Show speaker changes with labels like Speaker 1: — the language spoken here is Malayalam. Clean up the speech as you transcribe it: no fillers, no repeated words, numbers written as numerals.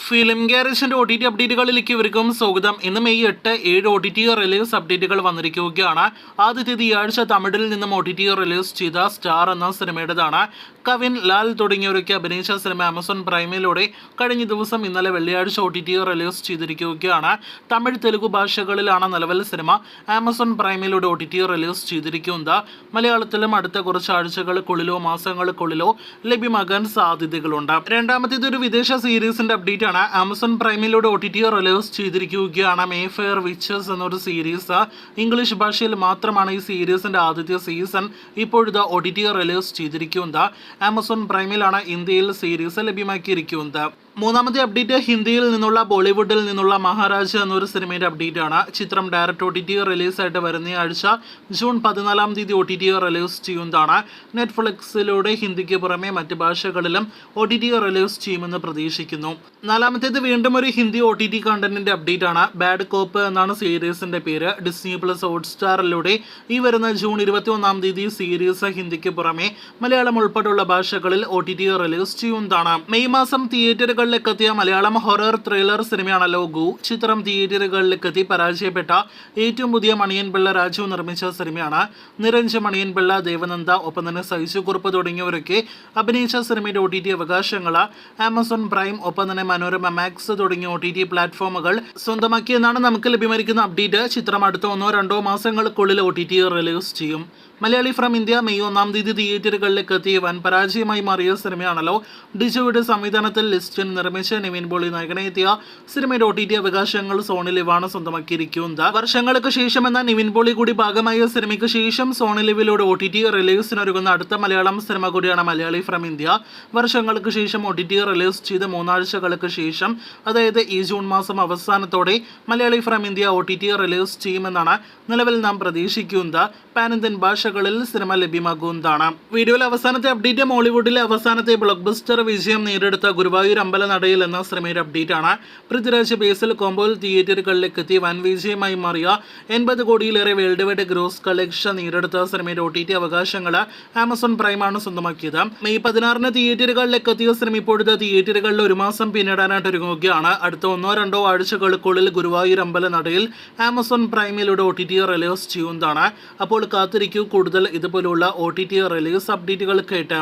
Speaker 1: ഫിലിം ഗാരേജിന്റെ OTT അപ്ഡേറ്റുകളിലേക്ക് ഇവർക്കും സ്വാഗതം. ഇന്ന് മെയ് 8, 7 OTT റിലീസ് അപ്ഡേറ്റുകൾ വന്നിരിക്കുകയാണ്. ആദ്യത്തെ ഈ ആഴ്ച തമിഴിൽ നിന്നും OTT റിലീസ് ചെയ്ത സ്റ്റാർ എന്ന സിനിമയുടേതാണ്. കവിൻ, ലാൽ തുടങ്ങിയവരൊക്കെ അഭിനയിച്ച സിനിമ ആമസോൺ പ്രൈമിലൂടെ കഴിഞ്ഞ ദിവസം ഇന്നലെ വെള്ളിയാഴ്ച OTT റിലീസ് ചെയ്തിരിക്കുകയാണ്. തമിഴ്, തെലുഗു ഭാഷകളിലാണ് നിലവിൽ സിനിമ ആമസോൺ പ്രൈമിലൂടെ OTT റിലീസ് ചെയ്തിരിക്കുന്നത്. മലയാളത്തിലും അടുത്ത കുറച്ച് ആഴ്ചകൾക്കുള്ളിലോ മാസങ്ങൾക്കുള്ളിലോ ലഭ്യമാകാൻ സാധ്യതകളുണ്ട്. രണ്ടാമത്തേത് ഒരു വിദേശ സീരീസിന്റെ അപ്ഡേറ്റ് ആണ്. ആമസോൺ പ്രൈമിലൂടെ OTT റിലീസ് ചെയ്തിരിക്കുകയാണ്. മേഫെയർ വിച്ചസ് എന്നൊരു സീരീസ്. ഇംഗ്ലീഷ് ഭാഷയിൽ മാത്രമാണ് ഈ സീരീസിന്റെ ആദ്യത്തെ സീസൺ ഇപ്പോഴത്തെ OTT റിലീസ് ചെയ്തിരിക്കുന്നത്. ആമസോൺ പ്രൈമിലാണ് ഇന്ത്യയിൽ സീരീസ് ലഭ്യമാക്കിയിരിക്കുന്നത്. മൂന്നാമത്തെ അപ്ഡേറ്റ് ഹിന്ദിയിൽ നിന്നുള്ള ബോളിവുഡിൽ നിന്നുള്ള മഹാരാജ എന്നൊരു സിനിമയുടെ അപ്ഡേറ്റ് ആണ്. ചിത്രം ഡയറക്റ്റ് OTT റിലീസായിട്ട് വരുന്ന ആഴ്ച ജൂൺ 14-ാം തീയതി OTT റിലീസ് ചെയ്യുന്നതാണ്. നെറ്റ്ഫ്ലിക്സിലൂടെ ഹിന്ദിക്ക് പുറമെ മറ്റ് ഭാഷകളിലും OTT റിലീസ് ചെയ്യുമെന്ന് പ്രതീക്ഷിക്കുന്നു. നാലാമത്തേത് വീണ്ടും ഒരു ഹിന്ദി OTT കണ്ടന്റിന്റെ അപ്ഡേറ്റ് ആണ്. ബാഡ് കോപ്പ് എന്നാണ് സീരീസിന്റെ പേര്. ഡിസ്നി പ്ലസ് ഹോട്ട്സ്റ്റാറിലൂടെ ഈ വരുന്ന ജൂൺ 21-ാം തീയതി സീരീസ് ഹിന്ദിക്ക് പുറമെ മലയാളം ഉൾപ്പെടെയുള്ള ഭാഷകളിൽ OTT റിലീസ് ചെയ്യുന്നതാണ്. മെയ് മാസം തിയേറ്ററുകളിലേക്ക് എത്തിയ മലയാളം ഹൊറർ ത്രില്ലർ സിനിമയാണല്ലോ ഗു. ചിത്രം തിയേറ്ററുകളിലേക്ക് എത്തി പരാജയപ്പെട്ട ഏറ്റവും പുതിയ മണിയൻ പിള്ള രാജു നിർമ്മിച്ച സിനിമയാണ്. നിരഞ്ജ്, മണിയൻ പിള്ള, ദേവനന്ദ, ഒപ്പം തന്നെ സൈജു കുറുപ്പ് തുടങ്ങിയവരൊക്കെ അഭിനയിച്ച സിനിമയുടെ OTT അവകാശങ്ങൾ ആമസോൺ പ്രൈം, ഒപ്പം തന്നെ മനോരമ മാക്സ് തുടങ്ങിയ OTT പ്ലാറ്റ്ഫോമുകൾ സ്വന്തമാക്കിയെന്നാണ് നമുക്ക് ലഭ്യമായിരിക്കുന്ന അപ്ഡേറ്റ്. ചിത്രം അടുത്ത 1-2 മാസങ്ങൾക്കുള്ളിൽ OTT റിലീസ് ചെയ്യും. മലയാളി ഫ്രം ഇന്ത്യ മെയ് 1-ാം തീയതി തിയേറ്ററുകളിലേക്ക് എത്തി വൻ പരാജയമായി മാറിയ സിനിമയാണല്ലോ. ഡിജോയുടെ സംവിധാനത്തിൽ ലിസ്റ്റിൻ നിർമ്മിച്ച് നിവിൻ പോളി നായകനെത്തിയ സിനിമയുടെ OTT അവകാശങ്ങൾ സോണി ലിവാണ് സ്വന്തമാക്കിയിരിക്കുന്നത്. വർഷങ്ങൾക്ക് ശേഷം എന്ന നിവിൻ പോളി കൂടി ഭാഗമായ സിനിമയ്ക്ക് ശേഷം സോണി ലിവിലൂടെ OTT റിലീസിനൊരുങ്ങുന്ന അടുത്ത മലയാളം സിനിമ കൂടിയാണ് മലയാളി ഫ്രം ഇന്ത്യ. വർഷങ്ങൾക്ക് ശേഷം OTT റിലീസ് ചെയ്ത് 3 ആഴ്ചകൾക്ക് ശേഷം, അതായത് ഈ ജൂൺ മാസം അവസാനത്തോടെ Malayali from India OTT release ചെയ്യുമെന്നാണ് നിലവിൽ നാം പ്രതീക്ഷിക്കുന്നത്. പാൻ ഇന്ത്യൻ ഭാഷകളിൽ സിനിമ ലഭ്യമാകുന്നതാണ്. വീഡിയോയിലെ അവസാനത്തെ അപ്ഡേറ്റ് മോളിവുഡിലെ അവസാനത്തെ ബ്ലോക്ക് ബസ്റ്റർ വിജയം നേടിയെടുത്ത ഗുരുവായൂർ അമ്പലനടയിൽ എന്ന സിനിമയുടെ അപ്ഡേറ്റ് ആണ്. പൃഥ്വിരാജ് ബേസിൽ കോംബോയിൽ തിയേറ്ററുകളിലേക്ക് എത്തി വൻ വിജയമായി മാറിയ 80 കോടിയിലേറെ വേൾഡ് വൈഡ് ഗ്രോസ് കളക്ഷൻ നേടിയെടുത്ത സിനിമയുടെ OTT അവകാശങ്ങൾ ആമസോൺ പ്രൈമാണ് സ്വന്തമാക്കിയത്. മെയ് 16-ന് തിയേറ്ററുകളിലേക്ക് എത്തിയ സിനിമ ഇപ്പോഴത്തെ തിയേറ്ററുകളിൽ 1 മാസം പിന്നിടാനായിട്ട് ഒരുങ്ങുകയാണ്. അടുത്ത 1-2 ആഴ്ചകൾക്കുള്ളിൽ ഗുരുവായൂർ അമ്പലനടയിൽ ആമസോൺ പ്രൈമിലൂടെ OTT റിലീസ് ചെയ്യുന്നതാണ്. അപ്പോൾ കാത്തിരിക്കൂ കൂടുതൽ ഇതുപോലുള്ള OTT റിലീസ് അപ്ഡേറ്റുകൾ കേട്ട്.